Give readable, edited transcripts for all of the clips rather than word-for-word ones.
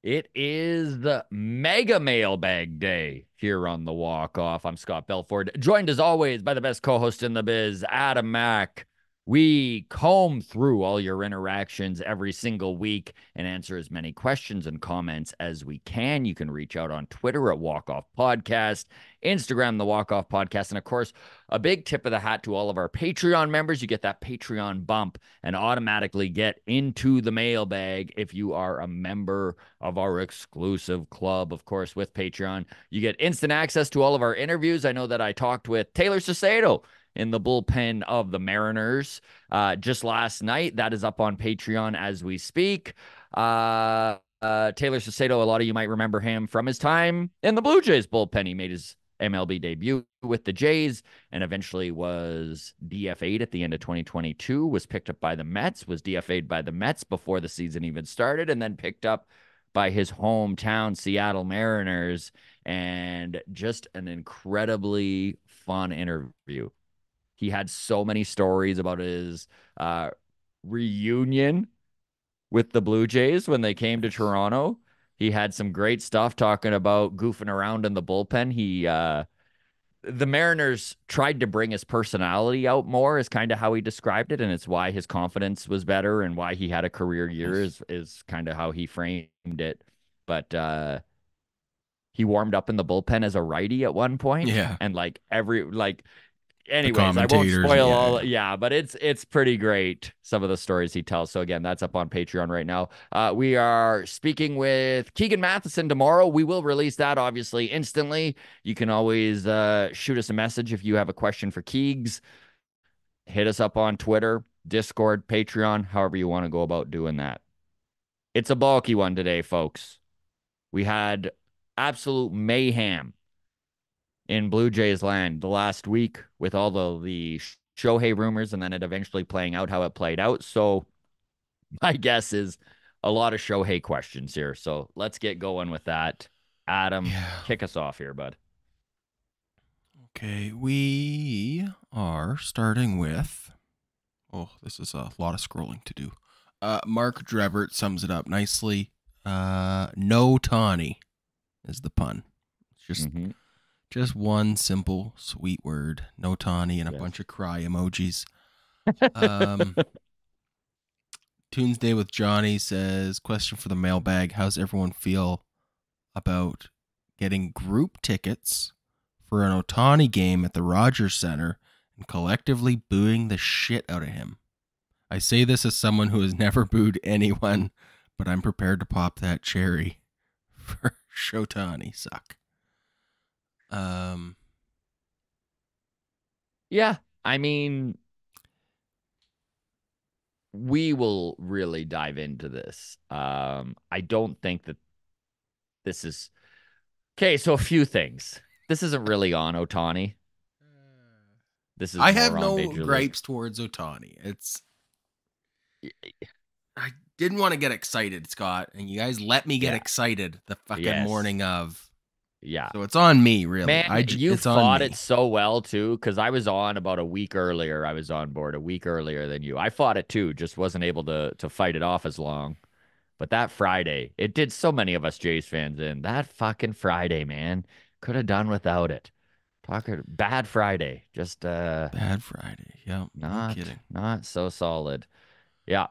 It is the mega mailbag day here on the walk off. I'm Scott Belford, joined as always by the best co-host in the biz, Adam Mack. We comb through all your interactions every single week and answer as many questions and comments as we can. You can reach out on Twitter at Walk Off Podcast, Instagram, the Walk Off Podcast, and of course, a big tip of the hat to all of our Patreon members. You get that Patreon bump and automatically get into the mailbag if you are a member of our exclusive club. Of course, with Patreon, you get instant access to all of our interviews. I know that I talked with Taylor Cicero in the bullpen of the Mariners just last night. That is up on Patreon as we speak. Taylor Cicero, a lot of you might remember him from his time in the Blue Jays bullpen. He made his MLB debut with the Jays and eventually was DFA'd at the end of 2022, was picked up by the Mets, was DFA'd by the Mets before the season even started, and then picked up by his hometown Seattle Mariners. And just an incredibly fun interview. He had so many stories about his reunion with the Blue Jays when they came to Toronto. He had some great stuff talking about goofing around in the bullpen. The Mariners tried to bring his personality out more, is kind of how he described it, and it's why his confidence was better and why he had a career year is kind of how he framed it. But he warmed up in the bullpen as a righty at one point, and anyways, I won't spoil all. Yeah, but it's pretty great, some of the stories he tells. So again, that's up on Patreon right now. We are speaking with Keegan Matheson tomorrow. We will release that obviously instantly. You can always shoot us a message if you have a question for Keegs. Hit us up on Twitter, Discord, Patreon, however you want to go about doing that. It's a bulky one today, folks. We had absolute mayhem in Blue Jays land the last week with all the Shohei rumors and then it eventually playing out how it played out. So my guess is a lot of Shohei questions here. So let's get going with that. Adam, kick us off here, bud. Okay, we are starting with, this is a lot of scrolling to do. Mark Drevert sums it up nicely. No Tawny is the pun. It's just one simple, sweet word. No Tawny and a bunch of cry emojis. Tuesday with Johnny says, question for the mailbag. How's everyone feel about getting group tickets for an Ohtani game at the Rogers Center and collectively booing the shit out of him? I say this as someone who has never booed anyone, but I'm prepared to pop that cherry for Shohtani suck. Yeah, I mean, we will really dive into this. I don't think that this is okay. So a few things. This isn't really on Ohtani. This is I have no gripes towards Ohtani. I didn't want to get excited, Scott, and you guys let me get excited the fucking morning of. Yeah. So it's on me, really. Man, you fought it so well, too, because I was on about a week earlier. I was on board a week earlier than you. I fought it, too, just wasn't able to fight it off as long. But that Friday, it did so many of us Jays fans in. That fucking Friday, man. Could have done without it. Bad Friday. Just bad Friday. Yeah. No kidding. Not so solid. Yeah.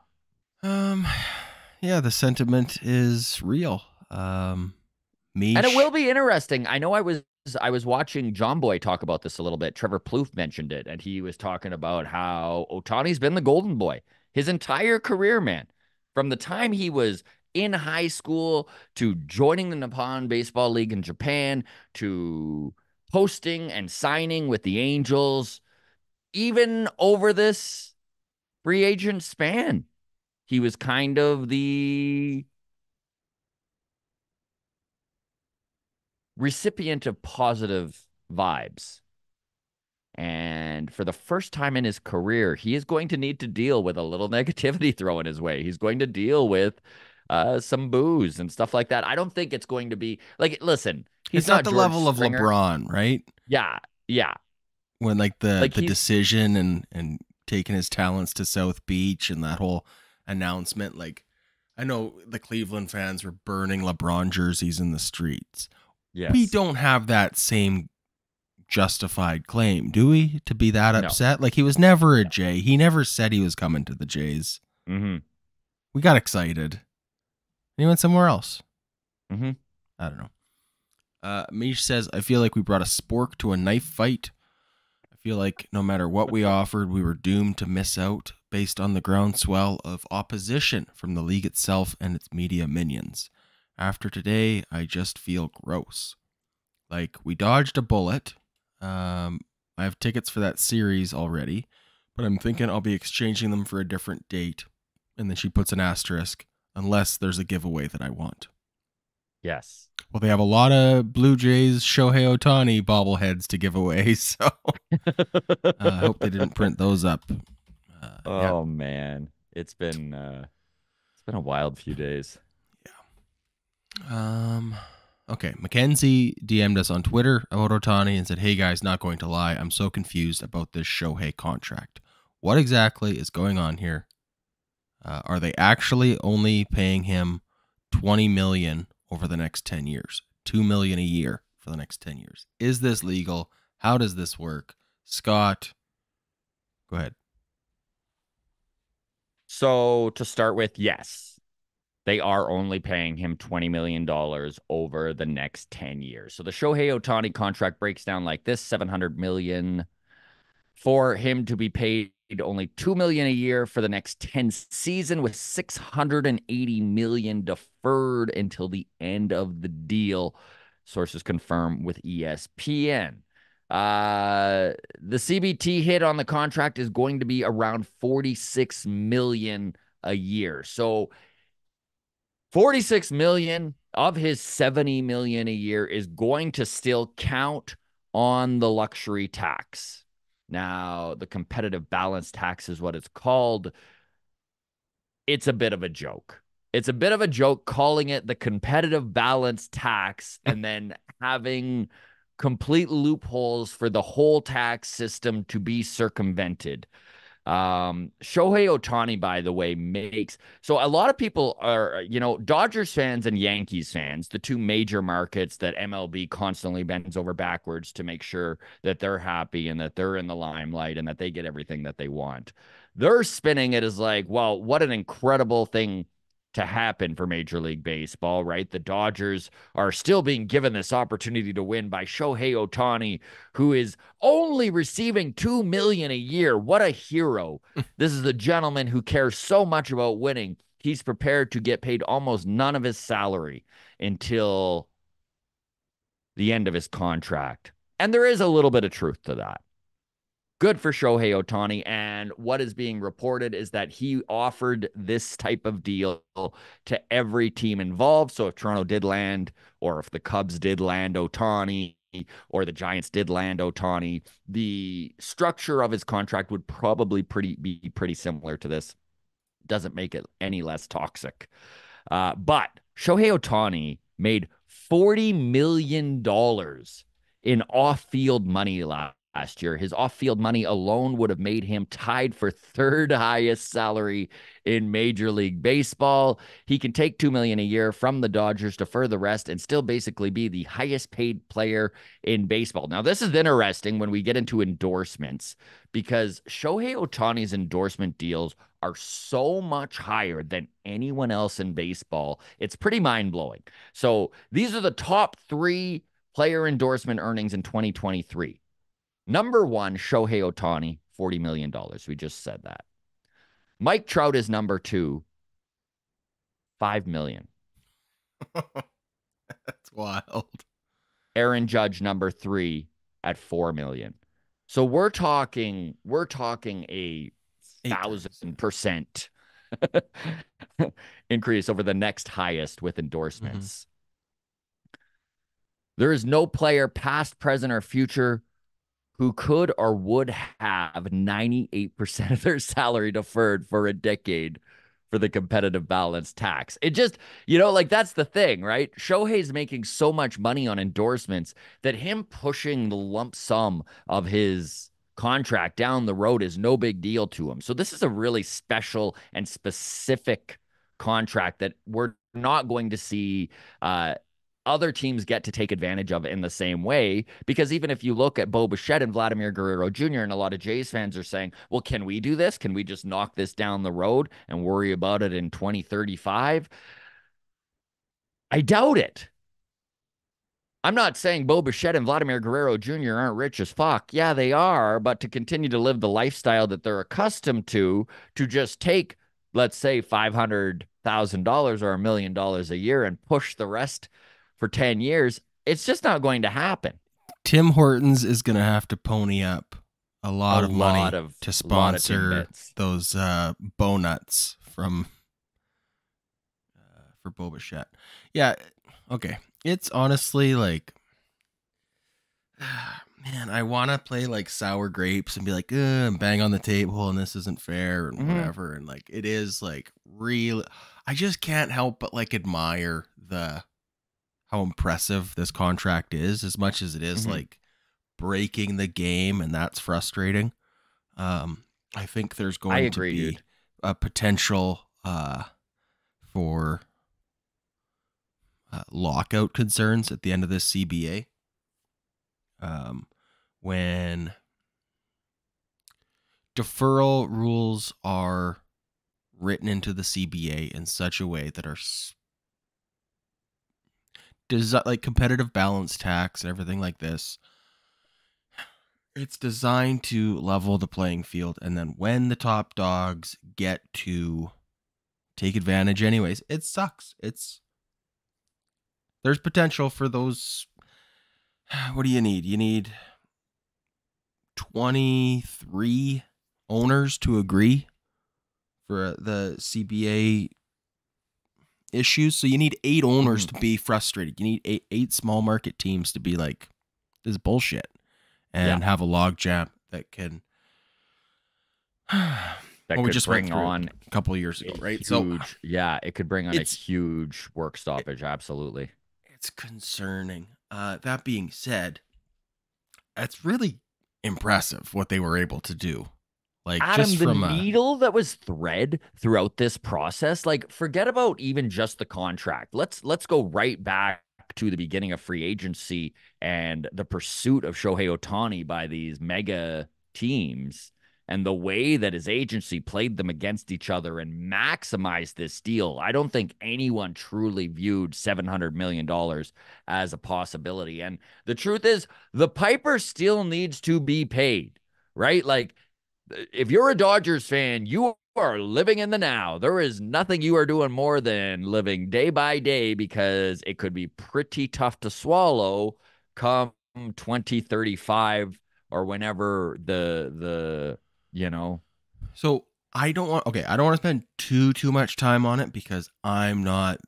Yeah, the sentiment is real. And it will be interesting. I know I was watching John Boy talk about this a little bit. Trevor Plouffe mentioned it, and he was talking about how Ohtani's been the golden boy his entire career, man. From the time he was in high school to joining the Nippon Baseball League in Japan to posting and signing with the Angels, even over this free agent span, he was kind of the recipient of positive vibes. And for the first time in his career, he is going to need to deal with a little negativity thrown his way. He's going to deal with some boos and stuff like that. I don't think it's going to be like, listen, he's not the George level Springer. Of LeBron, right? Yeah. When the decision and taking his talents to South Beach and that whole announcement, like, I know the Cleveland fans were burning LeBron jerseys in the streets. We Yes. don't have that same justified claim, do we? To be that No. upset? Like, he was never a Jay. He never said he was coming to the Jays. Mm-hmm. We got excited. He went somewhere else. Mm-hmm. I don't know. Mish says, I feel like we brought a spork to a knife fight. I feel like no matter what we offered, we were doomed to miss out based on the groundswell of opposition from the league itself and its media minions. After today, I just feel gross. Like, we dodged a bullet. I have tickets for that series already, but I'm thinking I'll be exchanging them for a different date. And then she puts an asterisk, unless there's a giveaway that I want. Yes. Well, they have a lot of Blue Jays Shohei Ohtani bobbleheads to give away, so I hope they didn't print those up. Oh man, it's been a wild few days. Okay, Mackenzie DM'd us on Twitter about Ohtani and said, "Hey guys, not going to lie, I'm so confused about this Shohei contract. What exactly is going on here? Are they actually only paying him $20 million over the next 10 years? $2 million a year for the next 10 years. Is this legal? How does this work?" Scott, go ahead. So to start with, yes, they are only paying him $20 million over the next 10 years. So the Shohei Ohtani contract breaks down like this: $700 million for him to be paid only $2 million a year for the next 10 season, with $680 million deferred until the end of the deal. Sources confirm with ESPN. The CBT hit on the contract is going to be around $46 million a year. So $46 million of his $70 million a year is going to still count on the luxury tax. Now, the competitive balance tax is what it's called. It's a bit of a joke. It's a bit of a joke calling it the competitive balance tax and then having complete loopholes for the whole tax system to be circumvented. Shohei Ohtani, by the way, makes so a lot of people are, Dodgers fans and Yankees fans, the two major markets that MLB constantly bends over backwards to make sure that they're happy and that they're in the limelight and that they get everything that they want. They're spinning it as like, well, what an incredible thing to happen for Major League Baseball, right? The Dodgers are still being given this opportunity to win by Shohei Ohtani, who is only receiving $2 million a year. What a hero. This is the gentleman who cares so much about winning. He's prepared to get paid almost none of his salary until the end of his contract. And there is a little bit of truth to that. Good for Shohei Ohtani. And what is being reported is that he offered this type of deal to every team involved. So if Toronto did land, or if the Cubs did land Ohtani, or the Giants did land Ohtani, the structure of his contract would probably be pretty similar to this. Doesn't make it any less toxic. But Shohei Ohtani made $40 million in off-field money last year. His off-field money alone would have made him tied for third highest salary in Major League Baseball. He can take $2 million a year from the Dodgers, defer the rest, and still basically be the highest paid player in baseball. Now, this is interesting when we get into endorsements, because Shohei Ohtani's endorsement deals are so much higher than anyone else in baseball. It's pretty mind-blowing. So these are the top 3 player endorsement earnings in 2023. Number 1, Shohei Ohtani, $40 million. We just said that. Mike Trout is number 2, $5 million. That's wild. Aaron Judge, number 3, at $4 million. So we're talking a 1,000% increase over the next highest with endorsements. There is no player, past, present, or future, who could or would have 98% of their salary deferred for a decade for the competitive balance tax. It just, that's the thing, right? Shohei's making so much money on endorsements that him pushing the lump sum of his contract down the road is no big deal to him. So this is a really special and specific contract that we're not going to see other teams get to take advantage of it in the same way. Because even if you look at Bo Bichette and Vladimir Guerrero Jr., and a lot of Jays fans are saying, well, can we do this? Can we just knock this down the road and worry about it in 2035? I doubt it. I'm not saying Bo Bichette and Vladimir Guerrero Jr. aren't rich as fuck. Yeah, they are. But to continue to live the lifestyle that they're accustomed to just take, let's say, $500,000 or $1 million a year and push the rest for 10 years, it's just not going to happen. Tim Hortons is going to have to pony up a lot of money to sponsor those Bonuts from for Bo Bichette. Yeah, okay. It's honestly like, man, I want to play like sour grapes and be like, bang on the table and this isn't fair and whatever. And like, it is like real. I just can't help but like admire how impressive this contract is, as much as it is like breaking the game, and that's frustrating. I think there's going to be a potential for lockout concerns at the end of this CBA. When deferral rules are written into the CBA in such a way that are like competitive balance tax and everything like this, it's designed to level the playing field. And then when the top dogs get to take advantage anyways, it sucks. There's potential for those. What do you need? You need 23 owners to agree for the CBA issues. So you need 8 owners to be frustrated. You need eight small market teams to be like, this is bullshit, and have a log jam that can we just bring on a couple of years ago, right? Huge, it could bring on a huge work stoppage. Absolutely. It's concerning. That being said, it's really impressive what they were able to do. Like, Adam, just the from needle that was thread throughout this process, like, forget about even just the contract. Let's go right back to the beginning of free agency and the pursuit of Shohei Ohtani by these mega teams, and the way that his agency played them against each other and maximized this deal. I don't think anyone truly viewed $700 million as a possibility. And the truth is, the piper still needs to be paid, right? Like, if you're a Dodgers fan, you are living in the now. There is nothing you are doing more than living day by day, because it could be pretty tough to swallow come 2035 or whenever the So I don't want to spend too much time on it, because I'm not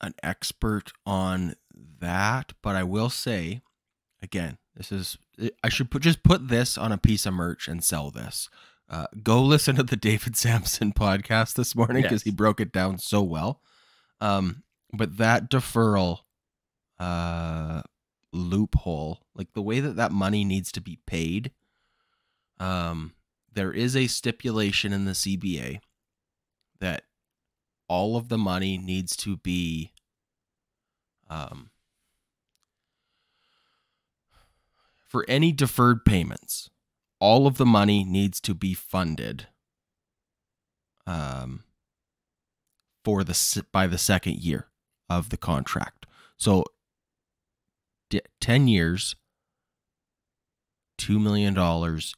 an expert on that. But I will say, again, I should just put this on a piece of merch and sell this. Go listen to the David Sampson podcast this morning, because he broke it down so well. But that deferral loophole, like the way that money needs to be paid, there is a stipulation in the CBA that all of the money needs to be for any deferred payments, all of the money needs to be funded by the second year of the contract. So 10 years, $2 million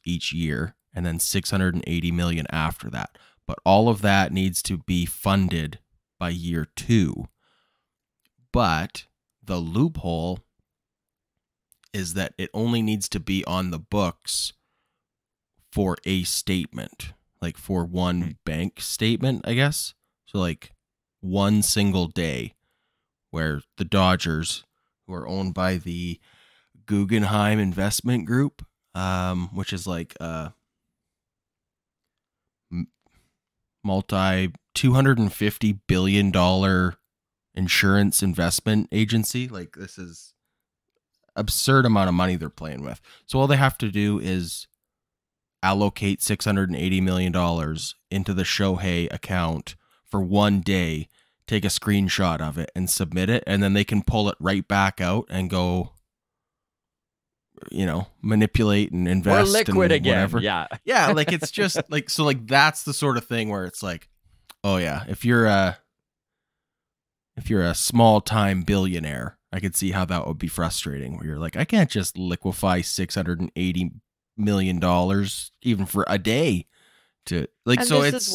each year, and then $680 million after that. But all of that needs to be funded by year 2. But the loophole is that it only needs to be on the books for a statement, like for one bank statement, I guess. So like one single day where the Dodgers, who are owned by the Guggenheim Investment Group, which is like a $250 billion insurance investment agency. Like, this is absurd amount of money they're playing with. So all they have to do is allocate $680 million into the Shohei account for one day, take a screenshot of it and submit it, and then they can pull it right back out and go, manipulate and invest. We're liquid and whatever. again. Yeah. Yeah, like it's just like, so like that's the sort of thing where it's like, oh yeah, if you're a small time billionaire, I could see how that would be frustrating, where you're like, I can't just liquefy $680 million even for a day to like, and so this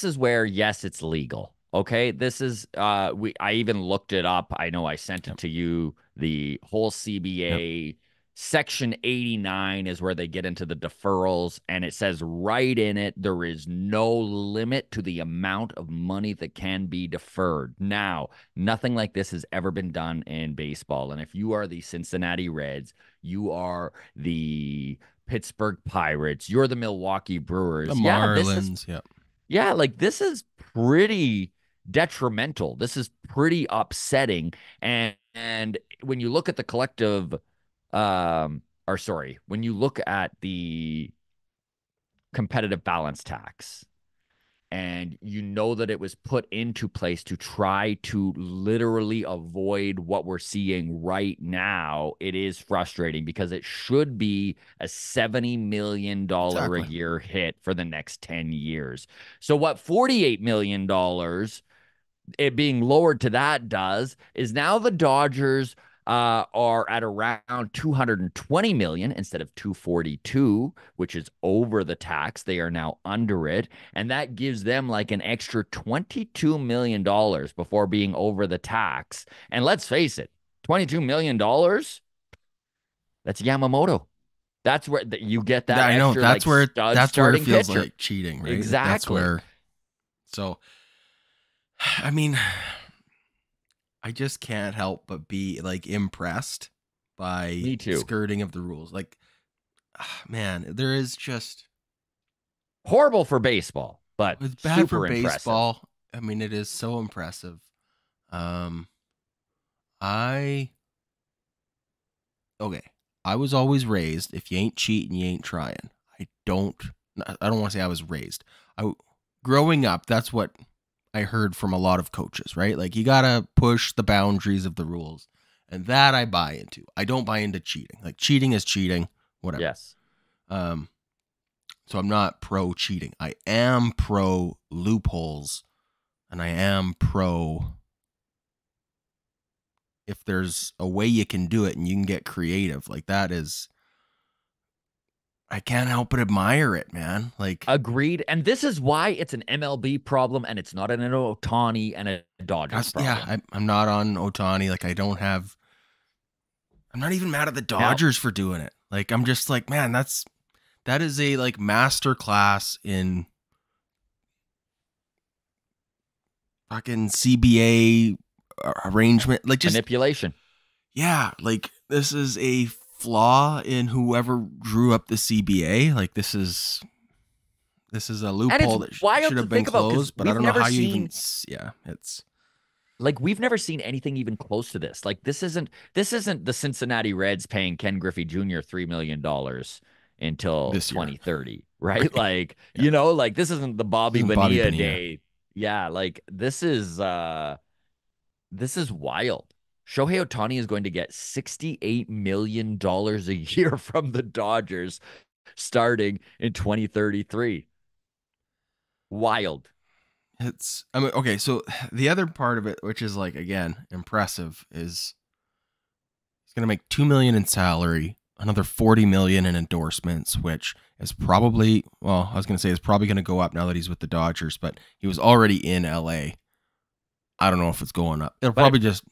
is where, yes, it's legal. Okay. This is, I even looked it up. I know I sent it to you. The whole CBA section 89 is where they get into the deferrals, and it says right in it, there is no limit to the amount of money that can be deferred. Now, nothing like this has ever been done in baseball. And if you are the Cincinnati Reds, you are the Pittsburgh Pirates, you're the Milwaukee Brewers, the Marlins, yeah, like this is pretty detrimental. This is pretty upsetting. And when you look at the collective, when you look at the competitive balance tax, and you know that it was put into place to try to literally avoid what we're seeing right now, it is frustrating because it should be a $70 million a year hit for the next 10 years. So what $48 million it being lowered to that does is now the Dodgers are at around 220 million instead of 242, which is over the tax. They are now under it, and that gives them like an extra $22 million before being over the tax. And let's face it, $22 million, that's Yamamoto. That's where you get that. I know, extra, that's like, where it feels pitcher. like cheating, right? Exactly. That's where. So, I mean, I just can't help but be like impressed by Me too. skirting of the rules. Like, man, there is just horrible for baseball, but it's bad super for impressive. baseball. I mean, it is so impressive. I was always raised, if you ain't cheating, you ain't trying. I don't want to say I was raised. Growing up, that's what I heard from a lot of coaches, right? Like, you got to push the boundaries of the rules. And that I buy into. I don't buy into cheating. Like, cheating is cheating, whatever. Yes. So I'm not pro cheating. I am pro loopholes, and I am pro if there's a way you can do it and you can get creative. Like, that is, I can't help but admire it, man. Like, agreed. And this is why it's an MLB problem, and it's not an Ohtani and a Dodgers problem. Yeah, I'm not on Ohtani. Like, I'm not even mad at the Dodgers for doing it. Like, I'm just like, man, that is a like master class in fucking CBA arrangement, like just manipulation. Yeah, like this is a flaw in whoever drew up the CBA. Like, this is a loophole that should have been closed, but I don't know how you even. Yeah, it's like we've never seen anything even close to this. Like, this isn't the Cincinnati Reds paying Ken Griffey Jr. $3 million until 2030, right? Like, like this isn't the Bobby Bonilla day. Yeah, like this is wild. Shohei Ohtani is going to get $68 million a year from the Dodgers starting in 2033. Wild. Okay, so the other part of it, which is like, again, impressive, is he's going to make $2 million in salary, another $40 million in endorsements, which is probably, well, I was going to say it's probably going to go up now that he's with the Dodgers, but he was already in LA. I don't know if it's going up. It'll probably just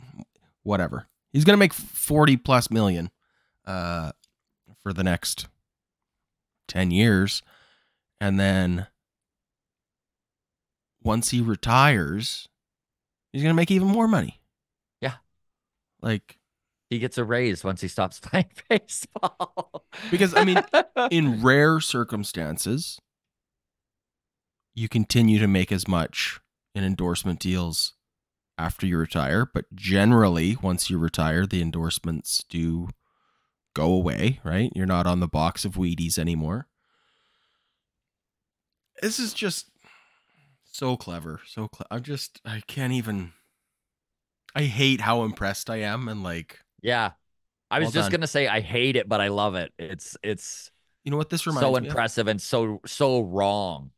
whatever. He's going to make 40 plus million for the next 10 years. And then once he retires, he's going to make even more money. Yeah. Like, he gets a raise once he stops playing baseball. Because, I mean, in rare circumstances, you continue to make as much in endorsement deals after you retire. But generally, once you retire, the endorsements do go away, right? You're not on the box of Wheaties anymore. This is just So clever. So I can't even. I hate how impressed I am, and like, Yeah. I well was just done. gonna say I hate it, but I love it. It's You know what this so reminds me of? impressive and so wrong.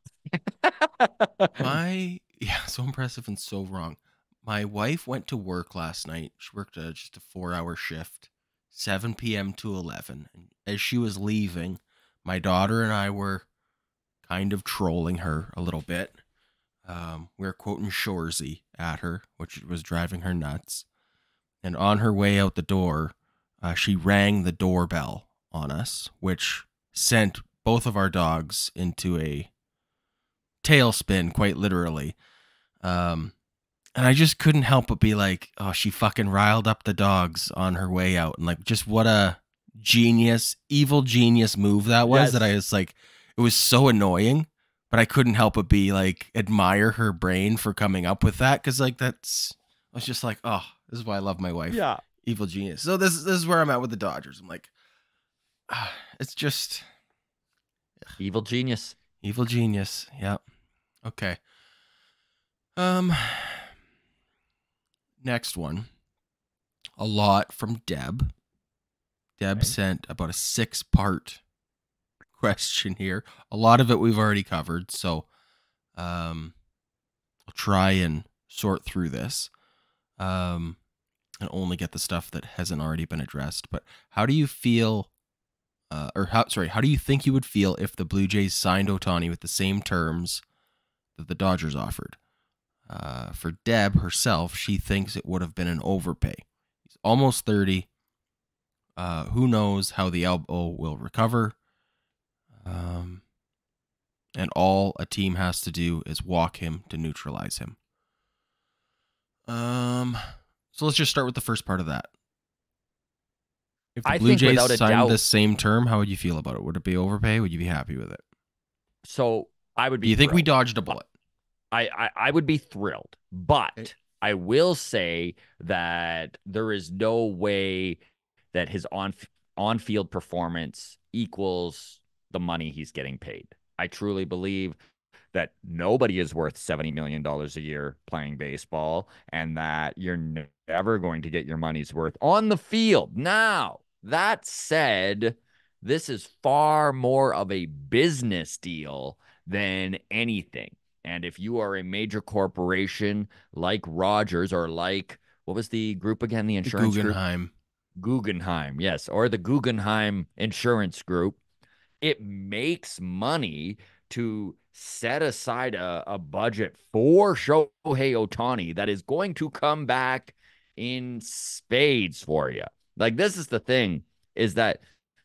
So impressive and so wrong. My wife went to work last night. She worked just a 4-hour shift, 7 p.m. to 11. And as she was leaving, my daughter and I were kind of trolling her a little bit. We were quoting Shorzy at her, which was driving her nuts. And on her way out the door, she rang the doorbell on us, which sent both of our dogs into a tailspin, quite literally. And I just couldn't help but be like, oh, she fucking riled up the dogs on her way out. And like, just what a evil genius move that was. Yes. That I was like, it was so annoying, but I couldn't help but be like, admire her brain for coming up with that. Cause like, I was just like, oh, this is why I love my wife. Yeah. Evil genius. So this is where I'm at with the Dodgers. I'm like, it's just Evil genius. evil genius. Yeah. Okay. Next one. A lot from Deb. Deb sent about a 6-part question here. A lot of it we've already covered, so I'll try and sort through this and only get the stuff that hasn't already been addressed. But how do you feel, how do you think you would feel if the Blue Jays signed Ohtani with the same terms that the Dodgers offered? For Deb herself, she thinks it would have been an overpay. He's almost 30. Who knows how the elbow will recover? And all a team has to do is walk him to neutralize him. So let's just start with the first part of that. If the Blue Jays signed the same term, how would you feel about it? Would it be overpay? Would you be happy with it? So I would be. Do you think we dodged a bullet? I would be thrilled, but okay. I will say that there is no way that his on-field performance equals the money he's getting paid. I truly believe that nobody is worth $70 million a year playing baseball, and that you're never going to get your money's worth on the field. Now, that said, this is far more of a business deal than anything. And if you are a major corporation like Rogers, or like, what was the group again? The insurance Guggenheim. Guggenheim, yes. Or the Guggenheim Insurance Group. It makes money to set aside a budget for Shohei Ohtani that is going to come back in spades for you. Like, this is the thing, is that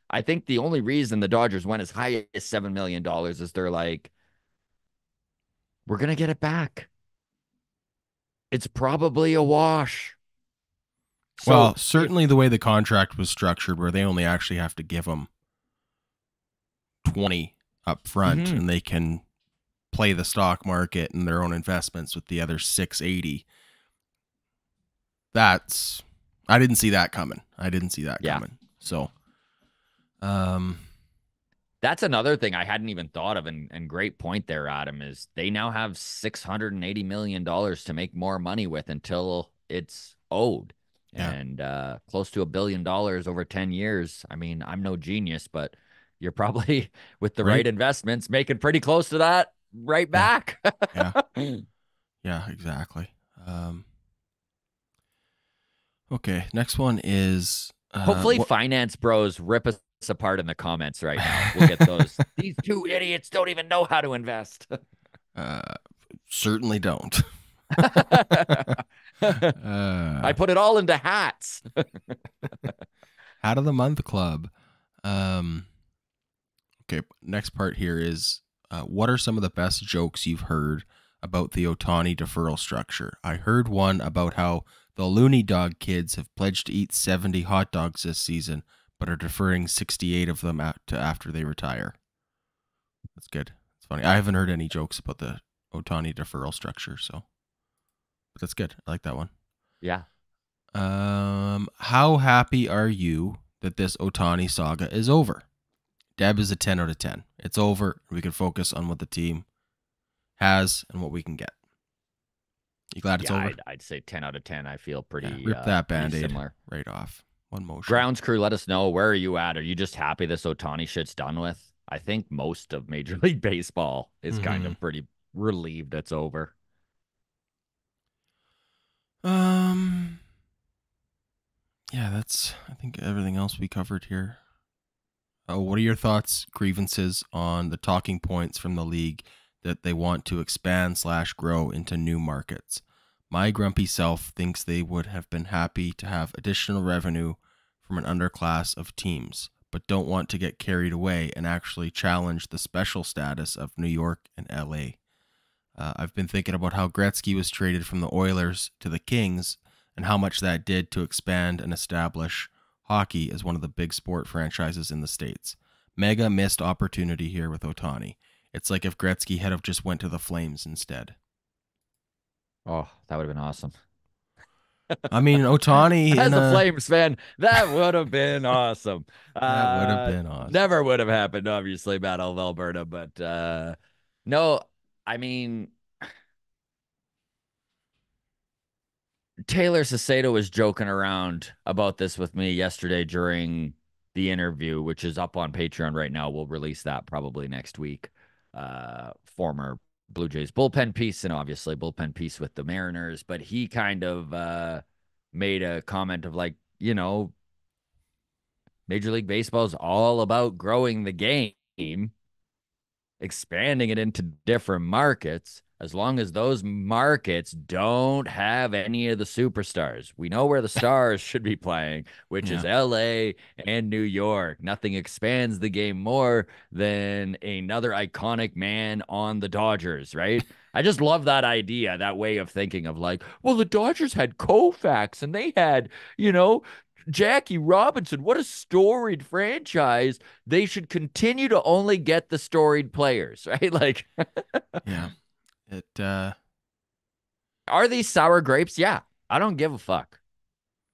I think the only reason the Dodgers went as high as $7 million is they're like, we're going to get it back. It's probably a wash. So well, certainly the way the contract was structured, where they only actually have to give them 20 up front, and they can play the stock market and their own investments with the other 680. I didn't see that coming. Coming. So, that's another thing I hadn't even thought of, and great point there, Adam, is they now have $680 million to make more money with until it's owed. Yeah. And close to $1 billion over 10 years. I mean, I'm no genius, but you're probably, with the right investments, making pretty close to that back. Yeah, exactly. Okay, next one is... hopefully finance bros rip us apart in the comments right now. We'll get those. These two idiots don't even know how to invest. Certainly don't. I put it all into hats. Hat of the Month Club. Okay, next part here is what are some of the best jokes you've heard about the Ohtani deferral structure? I heard one about how the Looney Dog kids have pledged to eat 70 hot dogs this season, but are deferring 68 of them to after they retire. That's good. It's funny. I haven't heard any jokes about the Ohtani deferral structure, so but that's good. I like that one. Yeah. How happy are you that this Ohtani saga is over? Deb is a 10 out of 10. It's over. We can focus on what the team has and what we can get. You glad it's Yeah, over? I'd say 10 out of 10. I feel Yeah, pretty rip that pretty Band-Aid similar. right off. One motion. Grounds crew, let us know, where are you at? Are you just happy this Ohtani shit's done with? I think most of Major League Baseball is kind Mhm. of pretty relieved it's over. Um, yeah, that's, I think, everything else we covered here. What are your thoughts, grievances on the talking points from the league that they want to expand/grow into new markets? My grumpy self thinks they would have been happy to have additional revenue from an underclass of teams, but don't want to get carried away and actually challenge the special status of New York and LA. I've been thinking about how Gretzky was traded from the Oilers to the Kings and how much that did to expand and establish hockey as one of the big sport franchises in the States. Mega missed opportunity here with Ohtani. It's like if Gretzky had have just went to the Flames instead. Oh, that would have been awesome. I mean, Ohtani in As a a Flames fan, that would have been awesome. that would have been awesome. Never would have happened, obviously, Battle of Alberta, but no, I mean, Taylor Sacedo was joking around about this with me yesterday during the interview, which is up on Patreon right now. We'll release that probably next week. Former Blue Jays bullpen piece, and obviously bullpen piece with the Mariners, but he kind of made a comment of like, Major League Baseball is all about growing the game, expanding it into different markets, as long as those markets don't have any of the superstars. We know where the stars should be playing, which is Yeah. LA and New York. Nothing expands the game more than another iconic man on the Dodgers, right? I just love that idea, that way of thinking of like, well, the Dodgers had Koufax and they had, you know, Jackie Robinson. What a storied franchise. They should continue to only get the storied players, right? Like, Yeah. It are these sour grapes? Yeah. I don't give a fuck.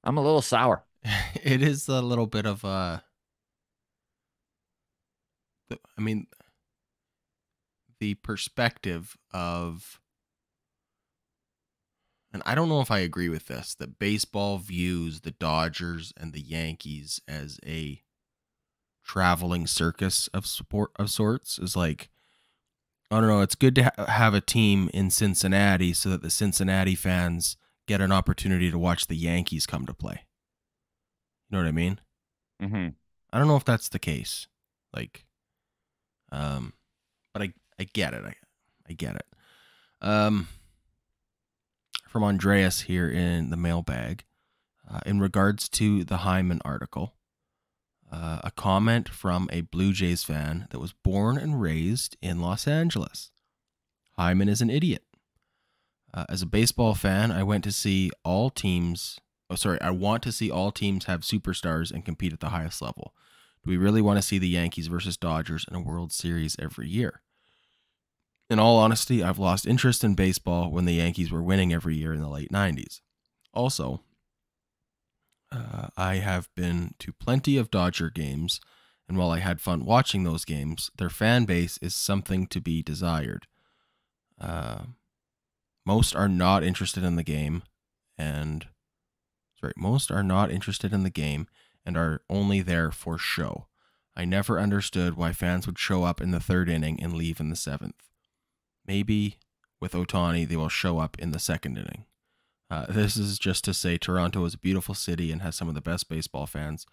I'm a little sour. it is a little bit of I mean, the perspective of, and I don't know if I agree with this, that baseball views the Dodgers and the Yankees as a traveling circus of support of sorts. Is like, I don't know, it's good to have a team in Cincinnati so that the Cincinnati fans get an opportunity to watch the Yankees come to play. You know what I mean? Mm-hmm. I don't know if that's the case. Like, but I get it. I get it. From Andreas here in the mailbag, in regards to the Hyman article, a comment from a Blue Jays fan that was born and raised in Los Angeles. Hyman is an idiot. As a baseball fan, I went to see all teams. Oh, sorry. I want to see all teams have superstars and compete at the highest level. Do we really want to see the Yankees versus Dodgers in a World Series every year? In all honesty, I've lost interest in baseball when the Yankees were winning every year in the late 90s. Also, I have been to plenty of Dodger games, and while I had fun watching those games, their fan base is something to be desired. Most are not interested in the game, and most are not interested in the game and are only there for show. I never understood why fans would show up in the third inning and leave in the seventh. Maybe with Ohtani, they will show up in the second inning. This is just to say Toronto is a beautiful city and has some of the best baseball fans.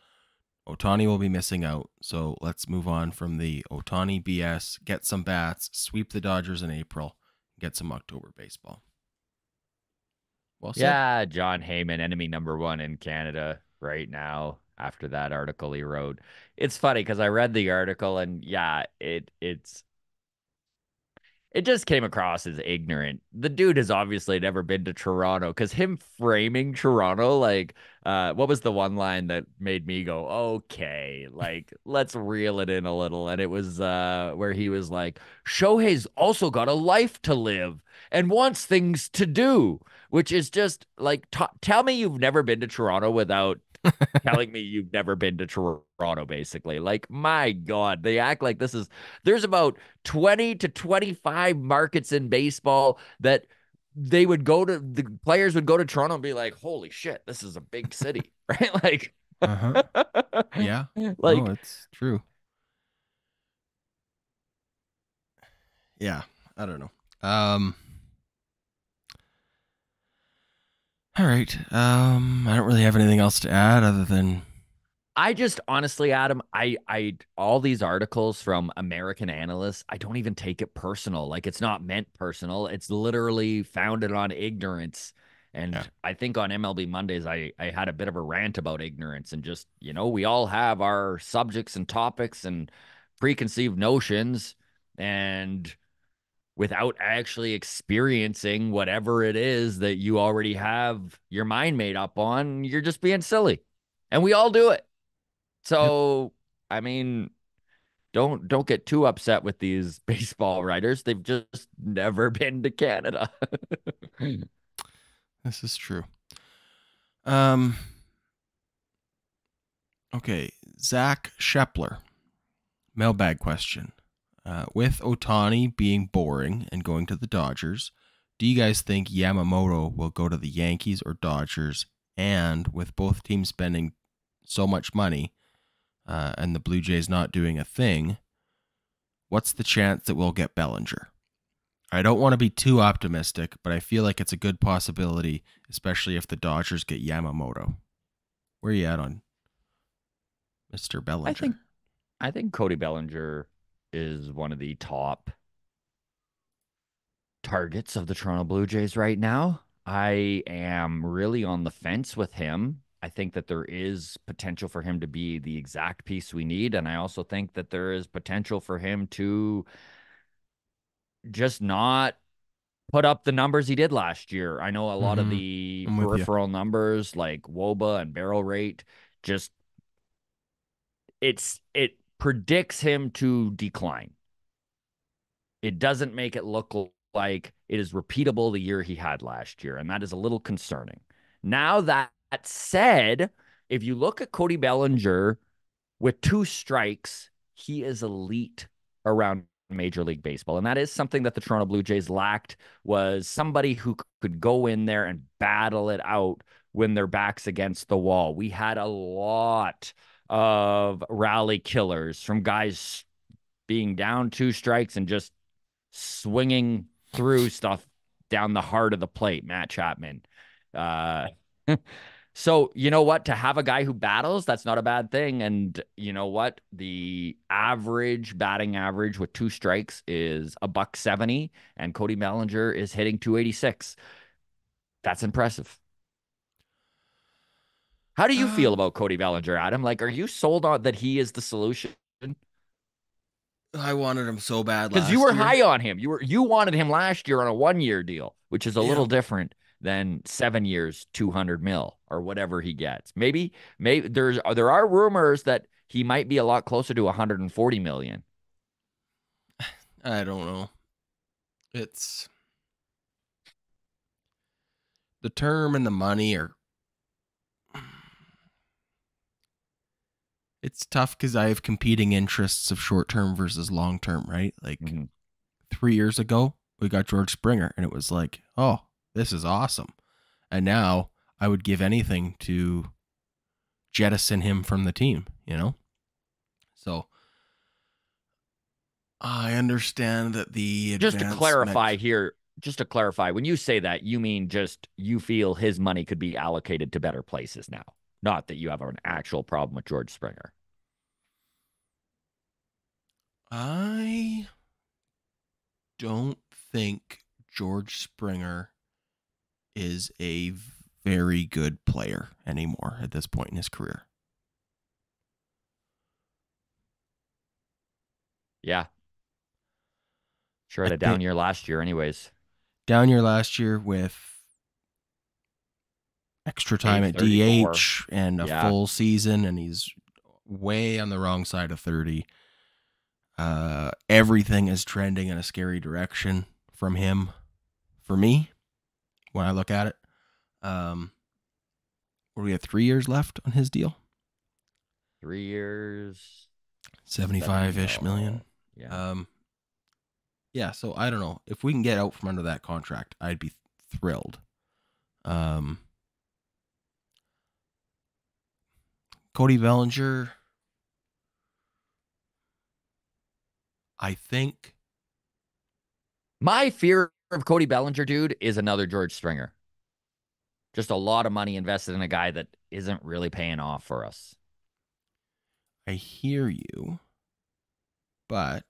Ohtani will be missing out, so let's move on from the Ohtani BS, get some bats, sweep the Dodgers in April, get some October baseball. Well said. Yeah, John Heyman, enemy number one in Canada right now. After that article he wrote, it's funny because I read the article and yeah, it just came across as ignorant. The dude has obviously never been to Toronto because him framing Toronto, like, what was the one line that made me go, okay, like, let's reel it in a little? And it was where he was like, Shohei's also got a life to live and wants things to do, which is just like, tell me you've never been to Toronto without telling me you've never been to Toronto, basically. Like, my God, they act like there's about 20 to 25 markets in baseball that the players would go to Toronto and be like, holy shit, this is a big city, right? Like, Uh-huh. Yeah. No, like, it's true. Yeah. I don't know. All right. I don't really have anything else to add other than I just honestly, Adam, all these articles from American analysts, I don't even take it personal. Like it's not meant personal. It's literally founded on ignorance. yeah. And I think on MLB Mondays, I had a bit of a rant about ignorance and just, we all have our subjects and topics and preconceived notions. And without actually experiencing whatever it is that you already have your mind made up on, you're just being silly. And we all do it. Yep. So, I mean, don't get too upset with these baseball writers. They've just never been to Canada. This is true. Um okay, Zach Shepler. Mailbag question. With Ohtani being boring and going to the Dodgers, do you guys think Yamamoto will go to the Yankees or Dodgers? And with both teams spending so much money and the Blue Jays not doing a thing, what's the chance that we'll get Bellinger? I don't want to be too optimistic, but I feel like it's a good possibility, especially if the Dodgers get Yamamoto. Where are you at on Mr. I Bellinger? think I think Cody Bellinger is one of the top targets of the Toronto Blue Jays right now. I am really on the fence with him. I think that there is potential for him to be the exact piece we need. And I also think that there is potential for him to just not put up the numbers he did last year. I know a lot of Mm-hmm. the I'm with you. peripheral numbers like WOBA and barrel rate just it predicts him to decline. It doesn't make it look like it is repeatable the year he had last year, and that is a little concerning. Now that said, if you look at Cody Bellinger with two strikes, he is elite around Major League Baseball. And that is something that the Toronto Blue Jays lacked was somebody who could go in there and battle it out when their backs against the wall. We had a lot of rally killers from guys being down two strikes and just swinging through stuff down the heart of the plate, Matt Chapman. Uh, so, you know what? To have a guy who battles, that's not a bad thing. And you know what? The average batting average with two strikes is a buck 70, and Cody Bellinger is hitting 286. That's impressive. How do you feel Um, about Cody Bellinger, Adam? Like, are you sold on that he is the solution? I wanted him so bad Because you last were year. high on him. You wanted him last year on a 1 year deal, which is a Yeah. little different than 7 years, 200 mil or whatever he gets. Maybe there are rumors that he might be a lot closer to 140 million. I don't know. It's the term and the money are. It's tough because I have competing interests of short term versus long term, right? Like Mm-hmm. 3 years ago, we got George Springer, and it was like, oh, this is awesome. And now I would give anything to jettison him from the team, you know? So I understand that the Just to advancement. clarify here, just to clarify, when you say that, you mean just you feel his money could be allocated to better places now, not that you have an actual problem with George Springer. I don't think George Springer is a very good player anymore at this point in his career. Yeah, sure I had a down think year last year, anyways. down year last year with extra time Age at 34. DH and a Yeah. full season, and he's way on the wrong side of 30. Everything is trending in a scary direction from him for me when I look at it. Um, What do we have? 3 years left on his deal? 3 years. 75-ish million. Yeah. Yeah, so I don't know. If we can get out from under that contract, I'd be thrilled. Cody Bellinger, I think. My fear of Cody Bellinger, dude, is another George Springer. Just a lot of money invested in a guy that isn't really paying off for us. I hear you, but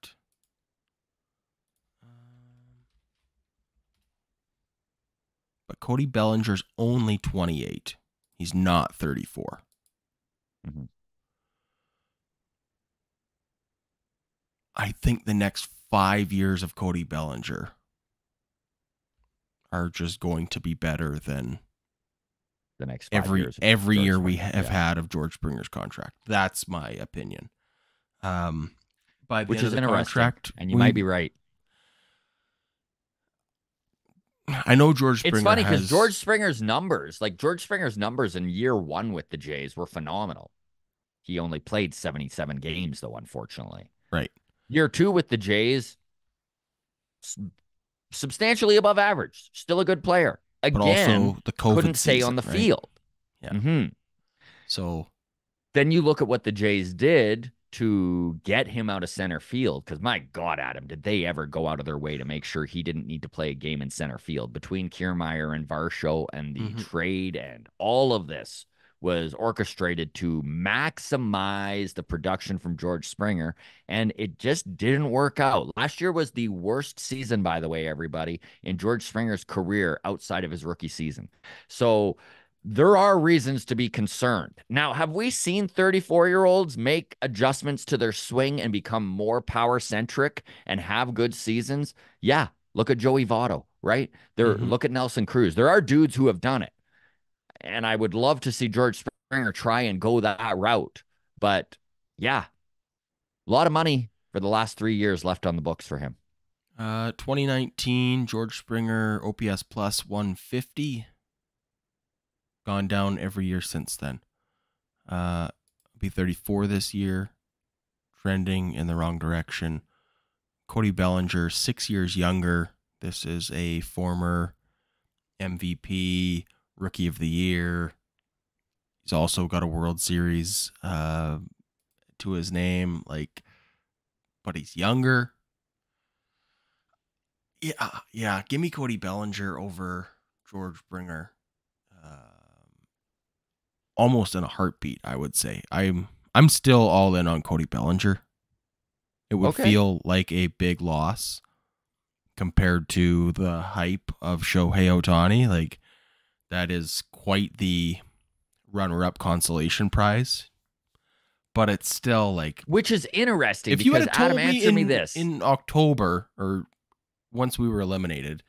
Cody Bellinger's only 28. He's not 34. Mm-hmm. I think the next 5 years of Cody Bellinger are just going to be better than the next 5 years. Every year we have had of George Springer's contract. That's my opinion. By the Which end is of the interesting, contract, and you might be right. I know George Springer. It's funny because George Springer's numbers in year one with the Jays were phenomenal. He only played 77 games, though, unfortunately. Right. Year two with the Jays, substantially above average. Still a good player. Again, but also the COVID couldn't stay on the field. Yeah. Mm-hmm. So then you look at what the Jays did to get him out of center field, because my God, Adam, did they ever go out of their way to make sure he didn't need to play a game in center field? Between Kiermaier and Varsho and the trade and all of this was orchestrated to maximize the production from George Springer, and it just didn't work out. Last year was the worst season, by the way, everybody, in George Springer's career outside of his rookie season. So there are reasons to be concerned. Now, have we seen 34-year-olds make adjustments to their swing and become more power-centric and have good seasons? Yeah. Look at Joey Votto, right? Look at Nelson Cruz. There are dudes who have done it. And I would love to see George Springer try and go that route. But, yeah, a lot of money for the last 3 years left on the books for him. 2019, George Springer, OPS plus 150. Gone down every year since then. Be 34 this year, trending in the wrong direction. Cody Bellinger, 6 years younger. This is a former MVP, Rookie of the Year. He's also got a World Series to his name, but he's younger. Yeah. Give me Cody Bellinger over George Springer. Almost in a heartbeat, I would say. I'm still all in on Cody Bellinger. It would feel like a big loss compared to the hype of Shohei Ohtani. That is quite the runner-up consolation prize. But it's still which is interesting. If you had told Adam, answer me this in October, or once we were eliminated,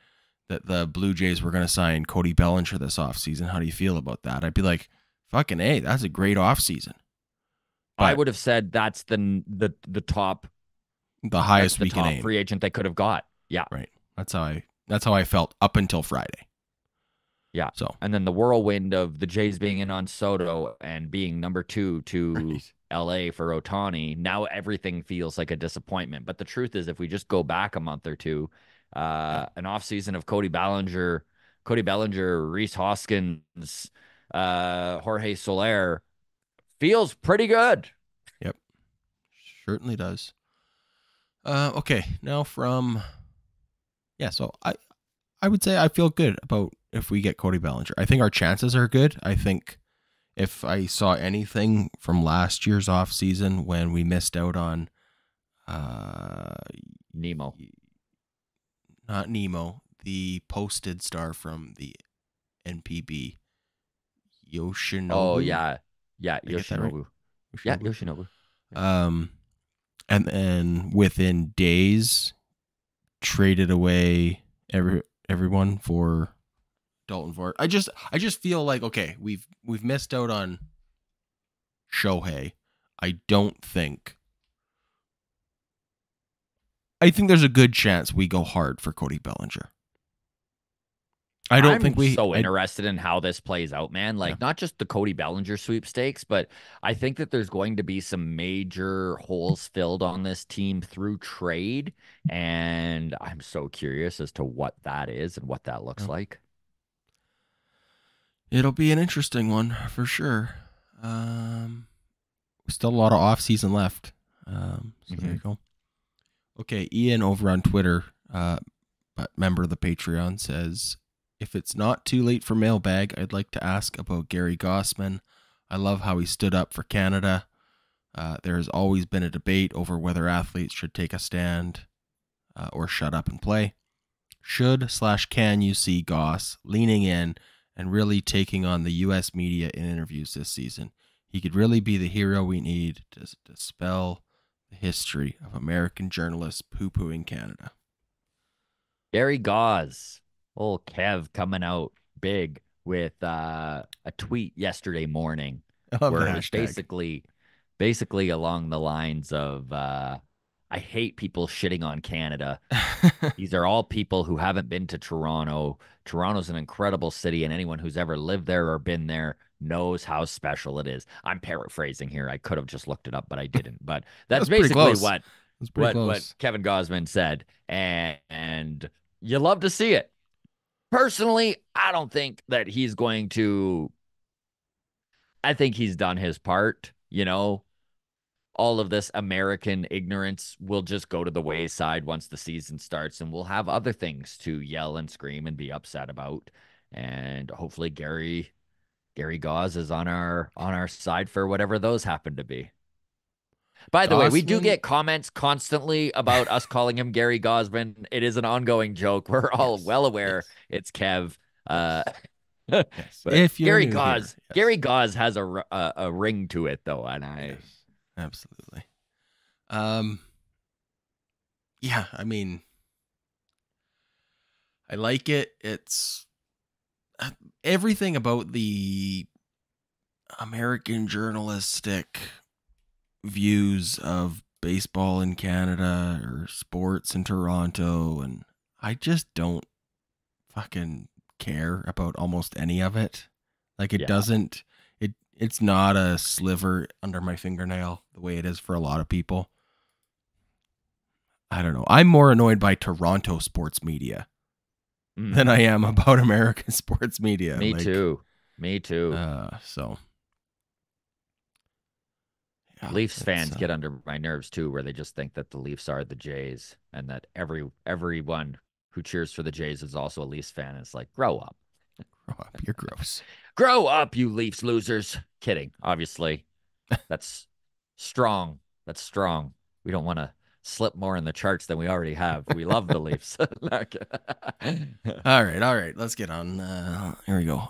that the Blue Jays were going to sign Cody Bellinger this offseason, how do you feel about that? I'd be like, fucking A, that's a great offseason. I would have said that's the top, the highest we can aim. Free agent they could have got. Yeah, right. That's how I felt up until Friday. Yeah. So, and then the whirlwind of the Jays being in on Soto and being number 2 to LA for Ohtani. Now everything feels like a disappointment. But the truth is, if we just go back a month or two, an offseason of Cody Bellinger, Rhys Hoskins, Jorge Soler feels pretty good. Yep. Certainly does. Okay. Now so I would say I feel good about if we get Cody Bellinger. I think our chances are good. I think if I saw anything from last year's offseason when we missed out on Nemo. Not Nemo, the posted star from the NPB. Yoshinobu. Oh, yeah. Yeah, Yoshinobu. Right? Yeah, Yoshinobu. And then within days, traded away everyone for Dalton Varsho. I just feel like, okay, we've missed out on Shohei. I think there's a good chance we go hard for Cody Bellinger. I don't think I'm we. so I interested in how this plays out, man. Yeah. Like, not just the Cody Bellinger sweepstakes, but I think that there's going to be some major holes filled on this team through trade. And I'm so curious as to what that is and what that looks Yeah. like. It'll be an interesting one for sure. Still a lot of off season left. So there you go. Okay, Ian over on Twitter, but member of the Patreon, says, if it's not too late for mailbag, I'd like to ask about Gary Gossman. I love how he stood up for Canada. There has always been a debate over whether athletes should take a stand or shut up and play. Should/can you see Goss leaning in and really taking on the U.S. media in interviews this season? He could really be the hero we need to dispel the history of American journalists poo-pooing Canada. Gary Gause, old Kev coming out big with a tweet yesterday morning I love where the it was hashtag. basically along the lines of I hate people shitting on Canada. These are all people who haven't been to Toronto. Toronto's an incredible city, and anyone who's ever lived there or been there knows how special it is. I'm paraphrasing here. I could have just looked it up, but I didn't. But that's That's pretty basically close. That's pretty what close. Kevin Gosman said, and you love to see it. Personally, I don't think that he's going to. I think he's done his part. All of this American ignorance will just go to the wayside once the season starts, and we'll have other things to yell and scream and be upset about. And hopefully, Gary Gause is on our side for whatever those happen to be. By the way, we do Gossman. get comments constantly about us calling him Gary Gosman. It is an ongoing joke. We're all Yes. well aware Yes. it's Kev. Uh, Yes. Yes. but If you're new here. Gary Yes. Gause has a ring to it though, and Yes. Absolutely. Um. Yeah. I mean, I like it. It's everything about the American journalistic views of baseball in Canada or sports in Toronto, and I just don't fucking care about almost any of it. Like it yeah. doesn't it's not a sliver under my fingernail the way it is for a lot of people. I don't know. I'm more annoyed by Toronto sports media than I am about American sports media. Me too. Me too. So yeah, Leafs fans get under my nerves too, where they just think that the Leafs are the Jays, and that everyone who cheers for the Jays is also a Leafs fan. It's like, grow up. Grow up. You're gross. Grow up, you Leafs losers. Kidding, obviously. That's strong. That's strong. We don't want to slip more in the charts than we already have. We love the Leafs. All right. Let's get on. Here we go.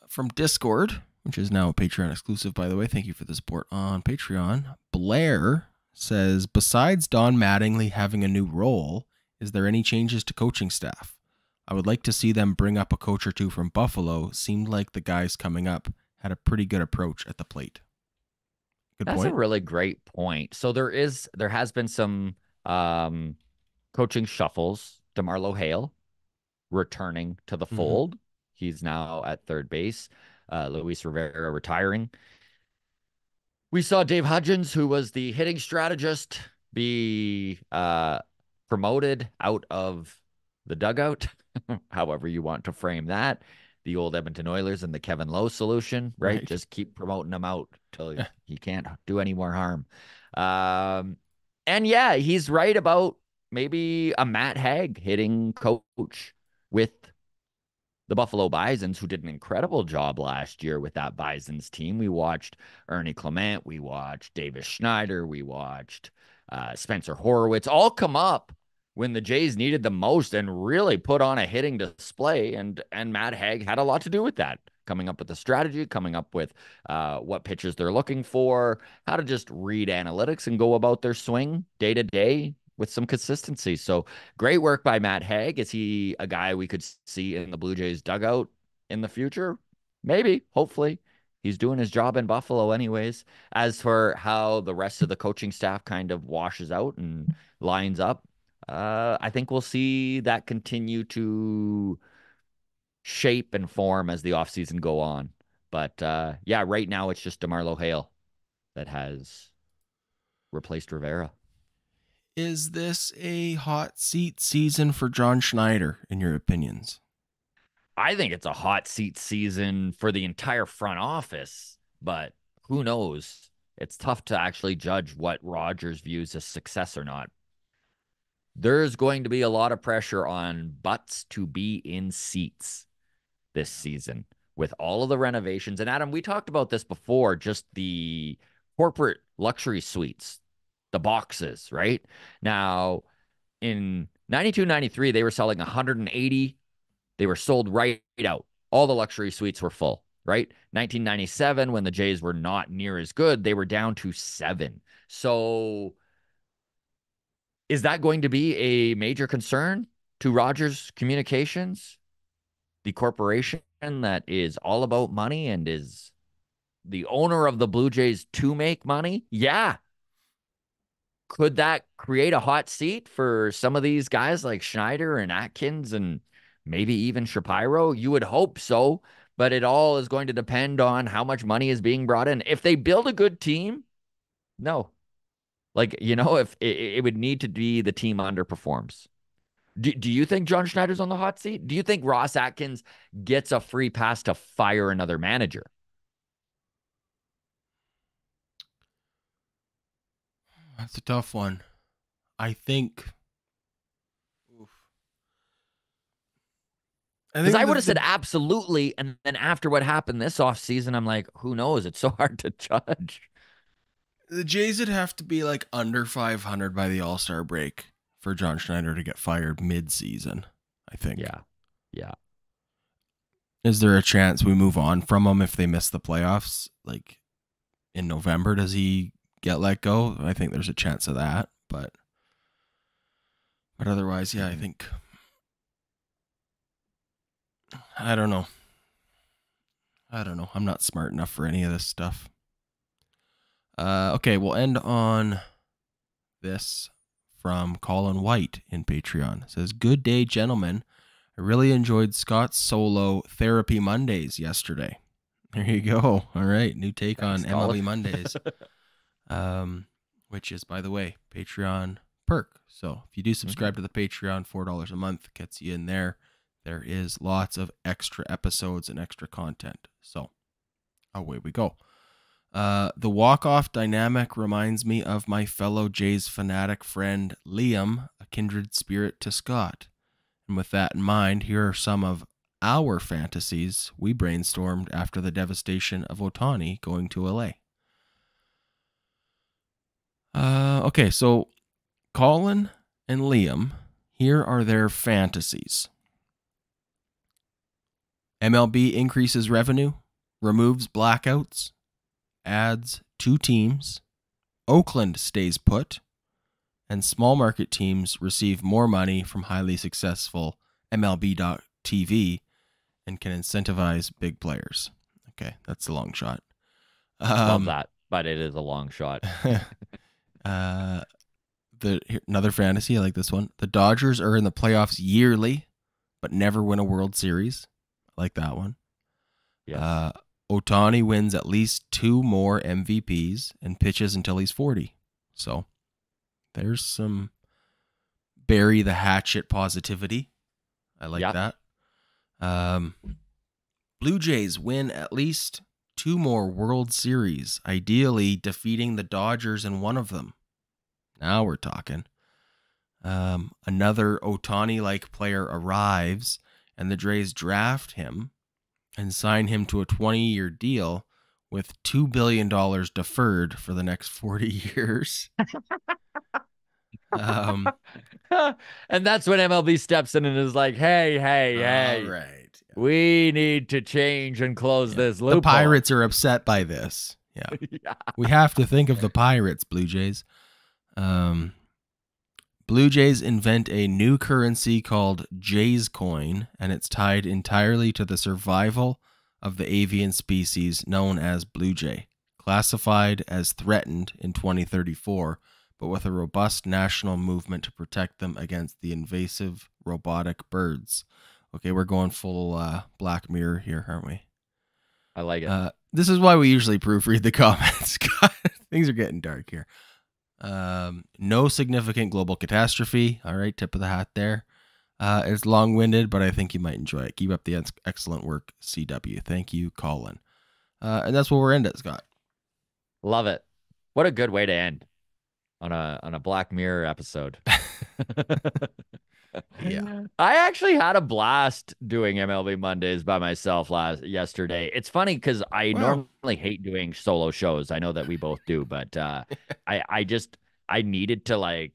From Discord, which is now a Patreon exclusive, by the way. Thank you for the support on Patreon. Blair says, besides Don Mattingly having a new role, is there any changes to coaching staff? I would like to see them bring up a coach or two from Buffalo. Seemed like the guys coming up had a pretty good approach at the plate. Good That's point. a really great point. So there has been some coaching shuffles. DeMarlo Hale returning to the fold. He's now at third base. Luis Rivera retiring. We saw Dave Hudgens, who was the hitting strategist, be promoted out of the dugout, however you want to frame that. The old Edmonton Oilers and the Kevin Lowe solution, right? Just keep promoting them out till he can't do any more harm. And yeah, he's right about maybe a Matt Hague hitting coach with the Buffalo Bisons, who did an incredible job last year with that Bisons team. We watched Ernie Clement, we watched Davis Schneider, we watched Spencer Horwitz all come up when the Jays needed the most and really put on a hitting display. And Matt Hague had a lot to do with that, coming up with the strategy, coming up with what pitches they're looking for, how to just read analytics and go about their swing day to day with some consistency. So great work by Matt Hague. Is he a guy we could see in the Blue Jays dugout in the future? Maybe, hopefully. He's doing his job in Buffalo anyways. As for how the rest of the coaching staff kind of washes out and lines up, I think we'll see that continue to shape and form as the offseason go on. But yeah, right now it's just DeMarlo Hale that has replaced Rivera. Is this a hot seat season for John Schneider, in your opinions? I think it's a hot seat season for the entire front office, but who knows? It's tough to actually judge what Rodgers views as success or not. There's going to be a lot of pressure on butts to be in seats this season with all of the renovations. And Adam, we talked about this before, just the corporate luxury suites, the boxes, right? Now, in 92, 93, they were selling 180. They were sold right out. All the luxury suites were full, right? 1997, when the Jays were not near as good, they were down to 7. So is that going to be a major concern to Rogers Communications, the corporation that is all about money and is the owner of the Blue Jays to make money? Yeah. Could that create a hot seat for some of these guys like Schneider and Atkins and maybe even Shapiro? You would hope so, but it all is going to depend on how much money is being brought in. If they build a good team, no. Like, if it would need to be the team underperforms. Do you think John Schneider's on the hot seat? Do you think Ross Atkins gets a free pass to fire another manager? That's a tough one. I think. Because I would have said absolutely, and then after what happened this offseason, I'm like, who knows? It's so hard to judge. The Jays would have to be like under 500 by the All-Star break for John Schneider to get fired mid-season, I think. Yeah. Is there a chance we move on from him if they miss the playoffs? Like in November, does he get let go? I think there's a chance of that, but otherwise, yeah, I think. I don't know. I'm not smart enough for any of this stuff. Okay, we'll end on this from Colin White in Patreon. It says, "Good day, gentlemen. I really enjoyed Scott's solo Therapy Mondays yesterday." There you go. All right, new take on MLB Mondays, which is, by the way, Patreon perk. So if you do subscribe to the Patreon, $4 a month gets you in there. There is lots of extra episodes and extra content. So away we go. The walk-off dynamic reminds me of my fellow Jays fanatic friend Liam, a kindred spirit to Scott. And with that in mind, here are some of our fantasies we brainstormed after the devastation of Ohtani going to LA. Okay, so Colin and Liam, here are their fantasies. MLB increases revenue, removes blackouts, adds 2 teams, Oakland stays put, and small market teams receive more money from highly successful MLB.TV and can incentivize big players. Okay, that's a long shot. Love that, but it is a long shot. Another fantasy, I like this one. The Dodgers are in the playoffs yearly, but never win a World Series. I like that one. Yes. Ohtani wins at least 2 more MVPs and pitches until he's 40. So there's some bury the hatchet positivity. I like that. Blue Jays win at least 2 more World Series, ideally defeating the Dodgers in one of them. Now we're talking. Another Ohtani-like player arrives, and the Jays draft him and sign him to a 20-year deal with $2 billion deferred for the next 40 years. And that's when MLB steps in and is like, hey. All right. We need to change and close this loophole. The Pirates are upset by this. Yeah. We have to think of the Pirates, Blue Jays. Blue Jays invent a new currency called Jays Coin, and it's tied entirely to the survival of the avian species known as blue jay, classified as threatened in 2034, but with a robust national movement to protect them against the invasive robotic birds. Okay, we're going full Black Mirror here, aren't we? I like it. This is why we usually proofread the comments. God, things are getting dark here. No significant global catastrophe. All right, tip of the hat there. It's long-winded, but I think you might enjoy it. Keep up the excellent work, CW. Thank you, Colin. And that's what we're into, Scott. Love it. What a good way to end on a Black Mirror episode. Yeah. I actually had a blast doing MLB Mondays by myself yesterday. It's funny because I normally hate doing solo shows. I know that we both do, but I needed to I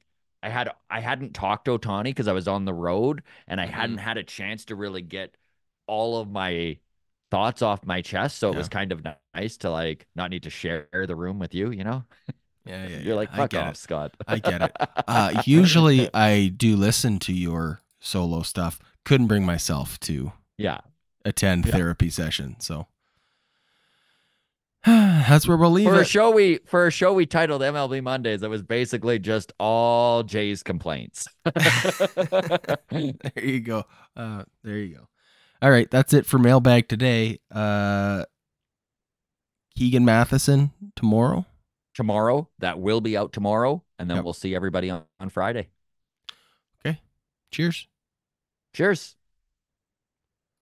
hadn't talked to Ohtani because I was on the road and I hadn't had a chance to really get all of my thoughts off my chest. So it was kind of nice to not need to share the room with you, you know? Yeah. You're like, fuck off, Scott. I get it. Usually I do listen to your solo stuff. Couldn't bring myself to attend therapy session. So that's where we'll leave it. For a show we titled MLB Mondays, that was basically just all Jay's complaints. There you go. There you go. All right, that's it for Mailbag today. Keegan Matheson tomorrow. That will be out tomorrow, and then we'll see everybody on Friday. Okay. Cheers. Cheers.